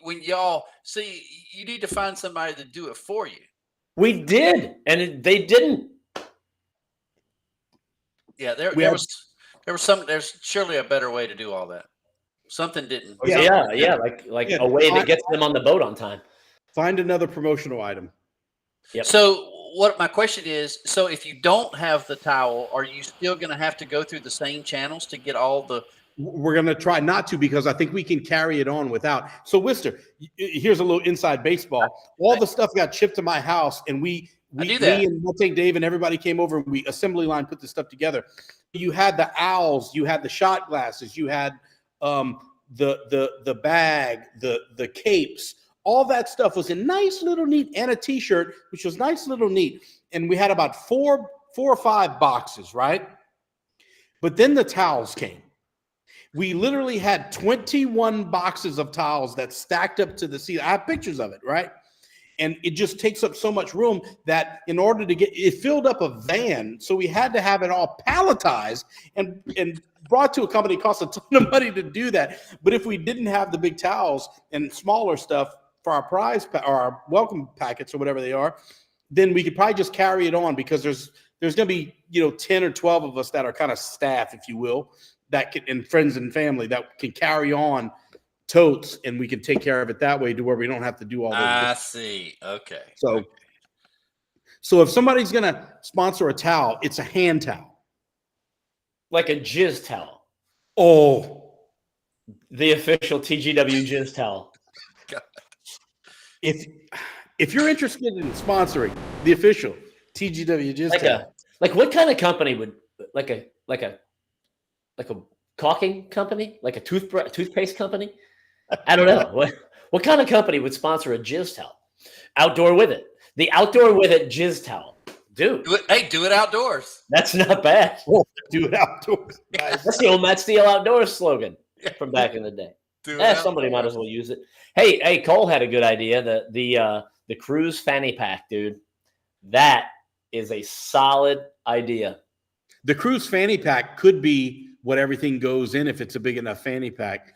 When y'all see, you need to find somebody to do it for you. We did, and they didn't. Yeah, there was some. There's surely a better way to do all that. Something didn't. Yeah, like a way that gets them on the boat on time. Find another promotional item. Yep. So what my question is, so if you don't have the towel, are you still going to have to go through the same channels to get all the? We're going to try not to because I think we can carry it on without. So Worcester, here's a little inside baseball. All the stuff got shipped to my house, and me and Mutting Dave and everybody came over and we assembly line put this stuff together. You had the owls, you had the shot glasses, you had the bag, the capes. All that stuff was in nice little neat, and a T-shirt, which was nice little neat. And we had about four or five boxes, right? But then the towels came. We literally had 21 boxes of towels that stacked up to the ceiling. I have pictures of it, right? And it just takes up so much room that in order to get it filled up a van, so we had to have it all palletized and brought to a company. It cost a ton of money to do that. But if we didn't have the big towels and smaller stuff for our prize or our welcome packets or whatever they are, then we could probably just carry it on because there's going to be 10 or 12 of us that are kind of staff, if you will, that can, and friends and family that can carry on totes, and we can take care of it that way to where we don't have to do all those. I see. Okay. So if somebody's going to sponsor a towel, it's a hand towel. like a jizz towel. Oh, The official TGW jizz towel. God. If you're interested in sponsoring the official TGW Jizz Towel, like what kind of company would like a caulking company, like a toothpaste company? I don't know. What kind of company would sponsor a jizz towel? Outdoor with it. The outdoor with it jizz towel. Dude. Do it outdoors. That's not bad. oh, do it outdoors. Nice. That's the old Matt Steele outdoors slogan from back in the day. Somebody might as well use it. Hey, Cole had a good idea. The cruise fanny pack, dude. That is a solid idea. The cruise fanny pack could be what everything goes in if it's a big enough fanny pack.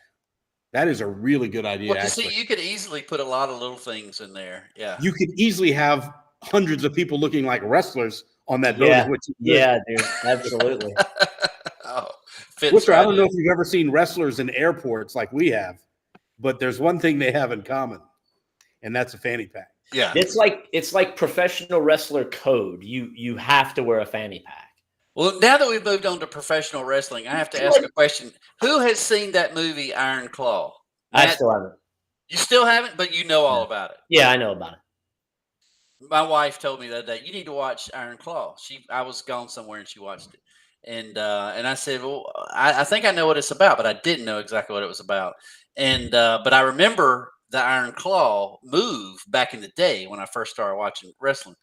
That is a really good idea. Well, see, you could easily put a lot of little things in there. Yeah. You could easily have hundreds of people looking like wrestlers on that boat. Yeah, dude. Absolutely. Worcester, I don't know if you've ever seen wrestlers in airports like we have, but there's one thing they have in common, and that's a fanny pack. Yeah. It's like professional wrestler code. You have to wear a fanny pack. Well, now that we've moved on to professional wrestling, I have to ask a question. Who has seen that movie Iron Claw? Matt, I still haven't. You still haven't, but you know all about it. Yeah, I know about it. My wife told me the other day, you need to watch Iron Claw. I was gone somewhere and she watched it. And I said, well, I think I know what it's about, but I didn't know exactly what it was about. And but I remember the Iron Claw move back in the day when I first started watching wrestling.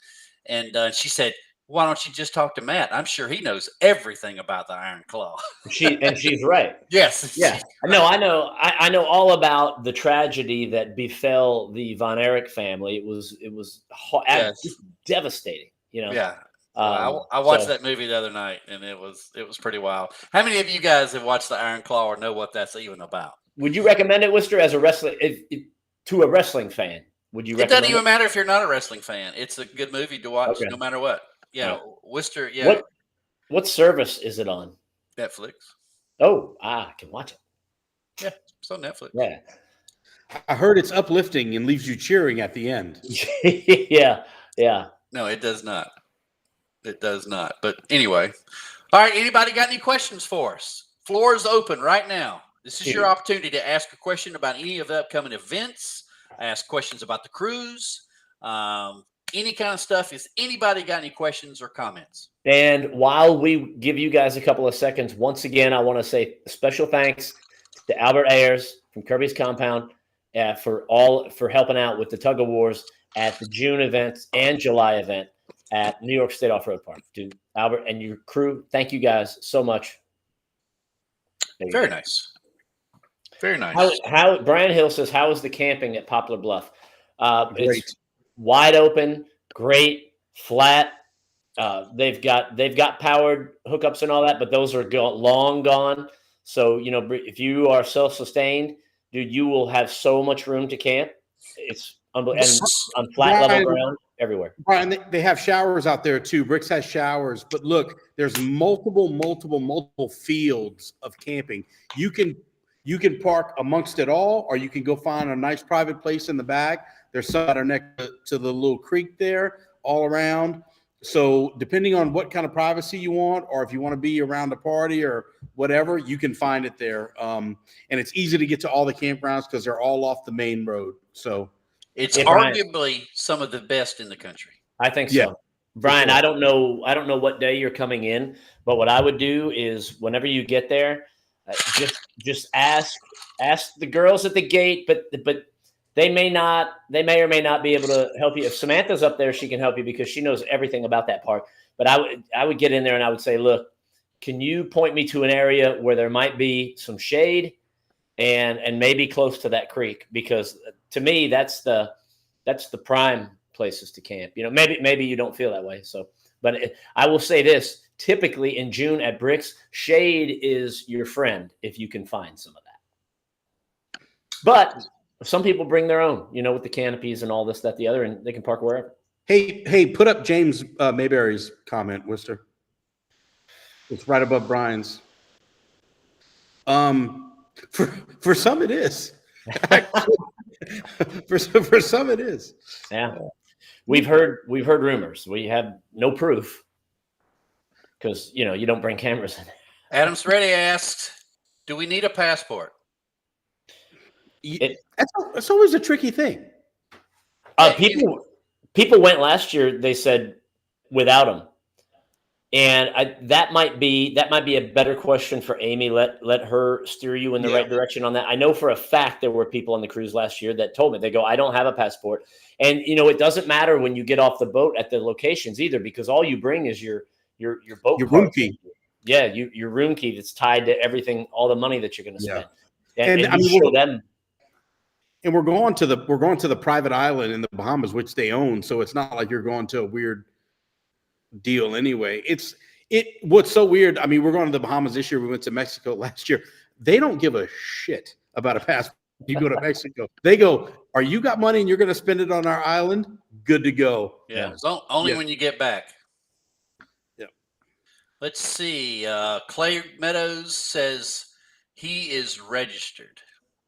And she said, why don't you just talk to Matt? I'm sure he knows everything about the Iron Claw. She's right. Yes. Yeah. No, I know. I know all about the tragedy that befell the Von Erich family. It was devastating. You know. Yeah. I watched that movie the other night, and it was pretty wild. How many of you guys have watched the Iron Claw or know what that's even about? Would you recommend it, Worcester, as a wrestling to a wrestling fan? Would you? It doesn't even matter if you're not a wrestling fan. It's a good movie to watch, no matter what. Yeah, Worcester. Yeah. What service is it on? Netflix. Oh, I can watch it. Yeah, it's on Netflix. Yeah. I heard it's uplifting and leaves you cheering at the end. Yeah. No, it does not. It does not. But anyway, all right. Anybody got any questions for us? Floor is open right now. This is your opportunity to ask a question about any of the upcoming events. Ask questions about the cruise. Any kind of stuff. Is anybody got any questions or comments? And while we give you guys a couple of seconds, once again, I want to say special thanks to Albert Ayers from Kirby's Compound for helping out with the tug of wars at the June event and July event at New York State Off-Road Park. Dude, Albert and your crew, thank you guys so much. Very nice. Very nice. How Brian Hill says, how is the camping at Poplar Bluff? Great. It's wide open, great, flat. They've got powered hookups and all that, but those are long gone. So, if you are self-sustained, dude, you will have so much room to camp. It's unbelievable. And on flat level ground everywhere. Brian, they have showers out there too. Bricks has showers, but look, there's multiple fields of camping. You can park amongst it all, or you can go find a nice private place in the back. There's some that are next to the little creek there all around. So depending on what kind of privacy you want, or if you want to be around the party or whatever, you can find it there. And it's easy to get to all the campgrounds because they're all off the main road. So it's arguably some of the best in the country. I think so. Yeah. Brian, sure. I don't know what day you're coming in, but what I would do is whenever you get there, just ask the girls at the gate, but they may or may not be able to help you. If Samantha's up there, she can help you because she knows everything about that park. But I would get in there and I would say, look, can you point me to an area where there might be some shade and maybe close to that creek? Because to me, that's the prime places to camp. Maybe you don't feel that way. So, but I will say this: typically in June at Bricks, shade is your friend if you can find some of that. But some people bring their own, with the canopies and all this, that, the other, and they can park wherever. Hey, put up James Mayberry's comment, Worcester. It's right above Brian's. For some it is. for some it is. Yeah. We've heard rumors. We have no proof because you don't bring cameras in. Adams Ready asks, do we need a passport? That's always a tricky thing. People went last year. They said without them, and that might be a better question for Amy. Let her steer you in the right direction on that. I know for a fact there were people on the cruise last year that told me, they go, I don't have a passport, and it doesn't matter when you get off the boat at the locations either, because all you bring is your boat room key. Yeah, your room key that's tied to everything, all the money that you're going to spend. And I mean, show them. And we're going to the private island in the Bahamas, which they own. So it's not like you're going to a weird deal anyway. What's so weird. I mean, we're going to the Bahamas this year. We went to Mexico last year. They don't give a shit about a passport. You go to Mexico, they go, "Are you got money and you're going to spend it on our island? Good to go." Yeah, only when you get back. Yeah. Let's see. Clay Meadows says he is registered.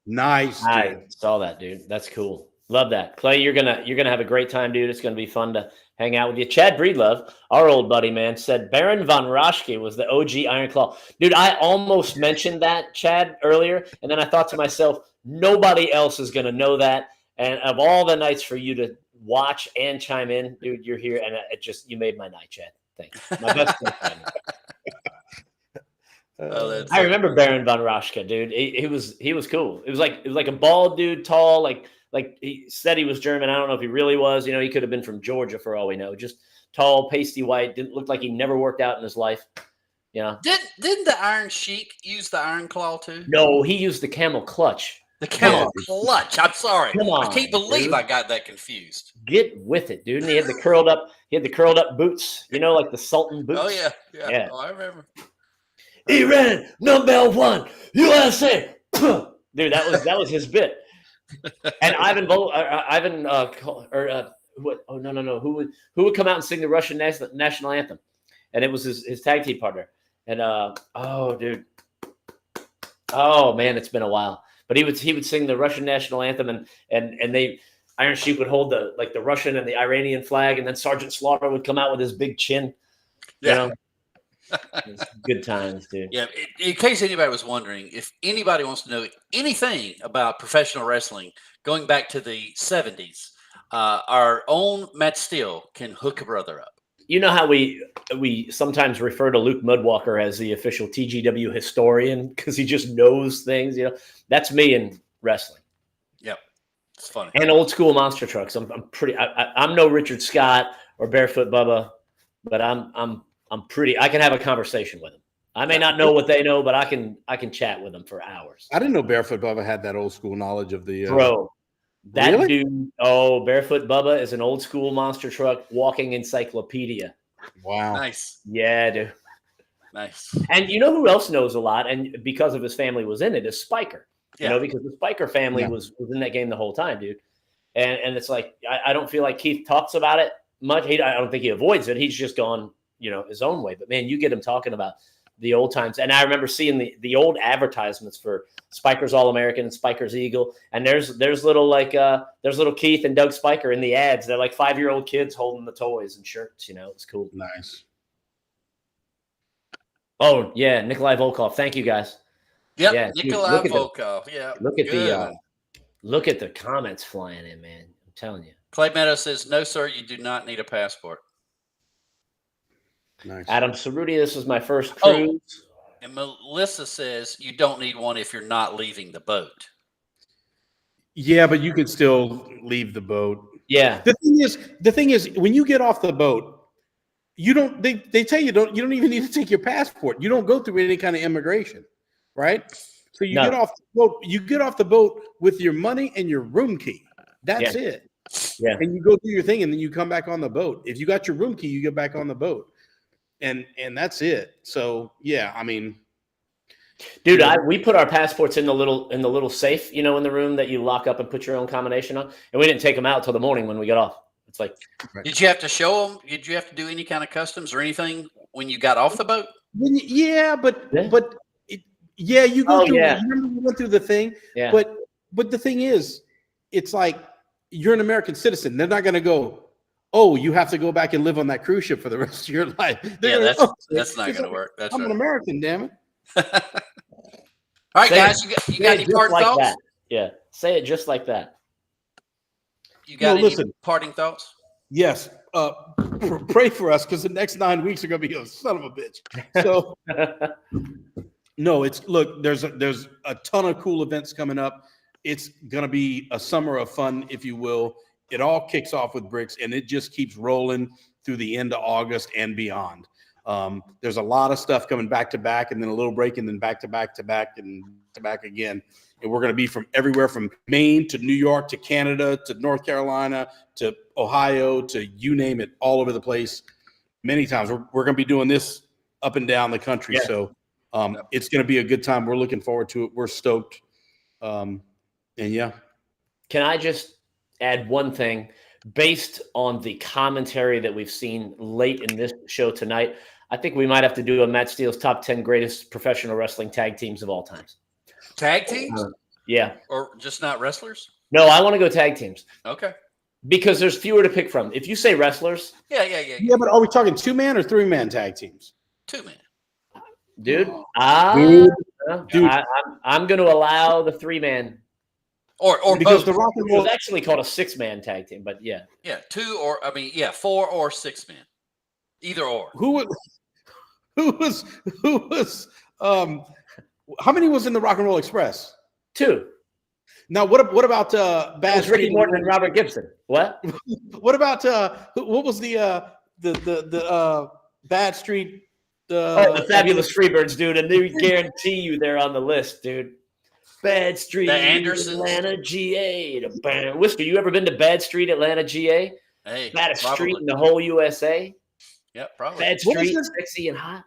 Nice. I saw that, dude. That's cool. Love that. Clay, you're gonna have a great time, dude. It's gonna be fun to hang out with you. Chad Breedlove, our old buddy, man, said Baron von Raschke was the OG Iron Claw. Dude, I almost mentioned that, Chad, earlier, and then I thought to myself, nobody else is gonna know that. And of all the nights for you to watch and chime in, dude, you're here, and you made my night, Chad. Thanks. My best friend. I remember Baron von Raschke, dude. He was cool. It was like a bald dude, tall, like he said he was German. I don't know if he really was. He could have been from Georgia for all we know. Just tall, pasty white. Didn't look like he never worked out in his life. Didn't the Iron Sheik use the Iron Claw too? No, he used the Camel Clutch. The Camel Clutch. I'm sorry. Come on, I can't believe dude. I got that confused. Get with it, dude. And he had the curled up. He had the curled up boots. Like the Sultan boots. Oh yeah. Oh, I remember. Iran #1 USA. Dude, that was his bit. And Ivan who would come out and sing the Russian national anthem, and it was his tag team partner. And dude, oh man, it's been a while. But he would sing the Russian national anthem, and they Iron Sheik would hold the Russian and the Iranian flag, and then Sergeant Slaughter would come out with his big chin. Yeah. Good times, dude. Yeah. In case anybody was wondering, if anybody wants to know anything about professional wrestling going back to the 70s, our own Matt Steele can hook a brother up. You know how we sometimes refer to Luke Mudwalker as the official TGW historian because he just knows things. That's me in wrestling. Yep, it's funny. And old school monster trucks. I'm no Richard Scott or Barefoot Bubba, but I'm pretty. I can have a conversation with them. I may not know what they know, but I can chat with them for hours. I didn't know Barefoot Bubba had that old school knowledge of the bro. That really? Dude. Oh, Barefoot Bubba is an old school monster truck walking encyclopedia. Wow. Nice. Yeah, dude. Nice. And you know who else knows a lot, and because of his family was in it, is Spiker. Yeah. Because the Spiker family was in that game the whole time, dude. And it's like I don't feel like Keith talks about it much. I don't think he avoids it. He's just gone, his own way. But man, you get him talking about the old times. And I remember seeing the old advertisements for Spiker's All-American and Spiker's Eagle. And there's little Keith and Doug Spiker in the ads. They're like 5-year-old kids holding the toys and shirts. It's cool. Nice. Oh yeah, Nikolai Volkov. Thank you guys. Yep, yeah, Nikolai Volkov. Yeah. Look at the comments flying in, man. I'm telling you. Clay Meadows says, "No, sir, you do not need a passport." Nice. Adam Cerruti, this is my first cruise. And Melissa says you don't need one if you're not leaving the boat. Yeah, but you can still leave the boat. Yeah. The thing is, when you get off the boat, you don't. They tell you you don't even need to take your passport. You don't go through any kind of immigration, right? So you get off the boat. You get off the boat with your money and your room key. That's it. Yeah. And you go do your thing, and then you come back on the boat. If you got your room key, you get back on the boat. And that's it. So yeah, I mean, dude, we put our passports in the little safe, in the room that you lock up and put your own combination on, and we didn't take them out till the morning when we got off. It's like, did you have to show them? Did you have to do any kind of customs or anything when you got off the boat? You go through. Yeah. You remember we went through the thing. Yeah. But the thing is, it's like you're an American citizen. They're not going to go, oh, you have to go back and live on that cruise ship for the rest of your life. That's not going to work. That's I'm an American, damn it. All right, guys, you got any parting like thoughts? That. Yeah, say it just like that. You got any parting thoughts? Yes. Pray for us because the next 9 weeks are going to be a son of a bitch. So, no, there's a ton of cool events coming up. It's going to be a summer of fun, if you will. It all kicks off with Bricks, and it just keeps rolling through the end of August and beyond. There's a lot of stuff coming back to back, and then a little break, and then back to back to back and to back again. And we're going to be from everywhere from Maine to New York to Canada to North Carolina to Ohio to you name it, all over the place. Many times we're going to be doing this up and down the country. Yeah. So it's going to be a good time. We're looking forward to it. We're stoked. And yeah. Can I just add one thing? Based on the commentary that we've seen late in this show tonight, I think we might have to do a Matt Steele's top 10 greatest professional wrestling tag teams of all times. Tag teams? Yeah. Or just not wrestlers? No, I want to go tag teams. Okay. Because there's fewer to pick from. If you say wrestlers. Yeah, but are we talking 2-man or 3-man tag teams? 2-man. Dude. Dude. I'm going to allow the 3-man. Or because both. The Rock and Roll was actually called a 6-man tag team, but yeah. Yeah, 4 or 6 men. Either or. Who was how many was in the Rock and Roll Express? 2. Now what about Bad Street? Ricky Morton and Robert Gibson. What? What about what was the Bad Street? The Fabulous Freebirds, dude. And they guarantee you they're on the list, dude. Bad Street, the Andersons, Atlanta, GA. Whisker, you ever been to Bad Street, Atlanta, GA? Hey, baddest street in the whole USA. Yep, probably. Bad Street, sexy and hot.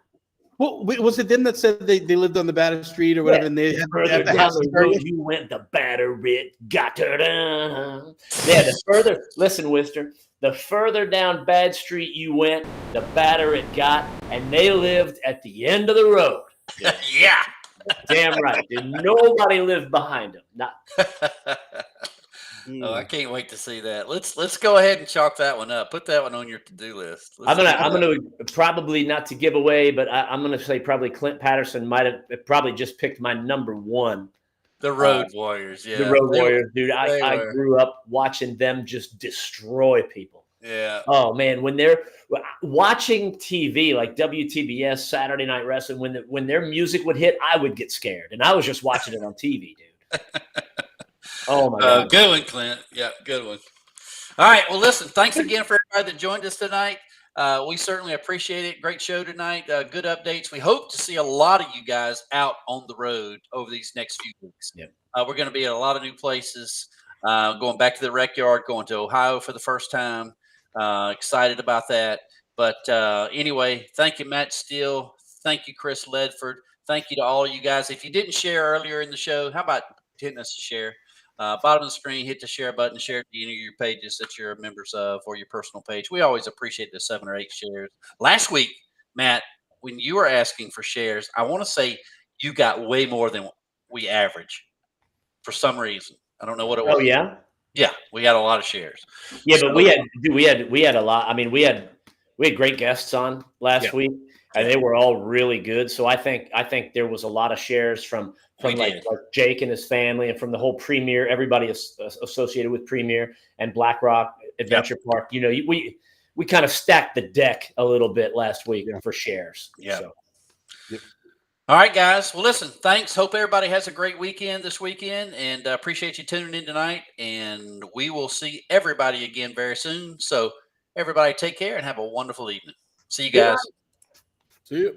Well, was it them that said they lived on the baddest street or whatever? Yeah. And they had the house the road you went, the batter it got her down. Yeah, the further, listen, Wister, the further down Bad Street you went, the badder it got, and they lived at the end of the road. Yeah. Damn right. Nobody lived behind them. Not. Oh, I can't wait to see that. Let's go ahead and chalk that one up. Put that one on your to-do list. I'm gonna probably, not to give away, but I'm gonna say probably Clint Patterson might have probably just picked my number 1. The Road Warriors, yeah. The Road Warriors, dude. I grew up watching them just destroy people. Yeah. Oh man, when they're watching TV like WTBS, Saturday Night Wrestling, when their music would hit, I would get scared, and I was just watching it on TV, dude. Oh my God. Good one, Clint. Yeah, good one. All right. Well, listen, thanks again for everybody that joined us tonight. We certainly appreciate it. Great show tonight. Good updates. We hope to see a lot of you guys out on the road over these next few weeks. Yep. We're going to be at a lot of new places, going back to the Rec Yard, going to Ohio for the first time. Excited about that. But anyway, thank you, Matt Steele. Thank you, Chris Ledford. Thank you to all you guys. If you didn't share earlier in the show, how about hitting us a share? Bottom of the screen, hit the share button, share it to any of your pages that you're members of or your personal page. We always appreciate the 7 or 8 shares. Last week, Matt, when you were asking for shares, I want to say you got way more than we average for some reason. I don't know what it was. Oh, yeah? Yeah, we got a lot of shares. Yeah, but we had a lot. I mean, we had great guests on last week, and they were all really good. So I think there was a lot of shares from like Jake and his family, and from the whole Premier, everybody is associated with Premier and Black Rock Adventure Park. You know, we kind of stacked the deck a little bit last week for shares. Yeah. So. Yep. All right, guys. Well, listen, thanks. Hope everybody has a great weekend this weekend, and appreciate you tuning in tonight. And we will see everybody again very soon. So everybody take care and have a wonderful evening. See you guys. See you.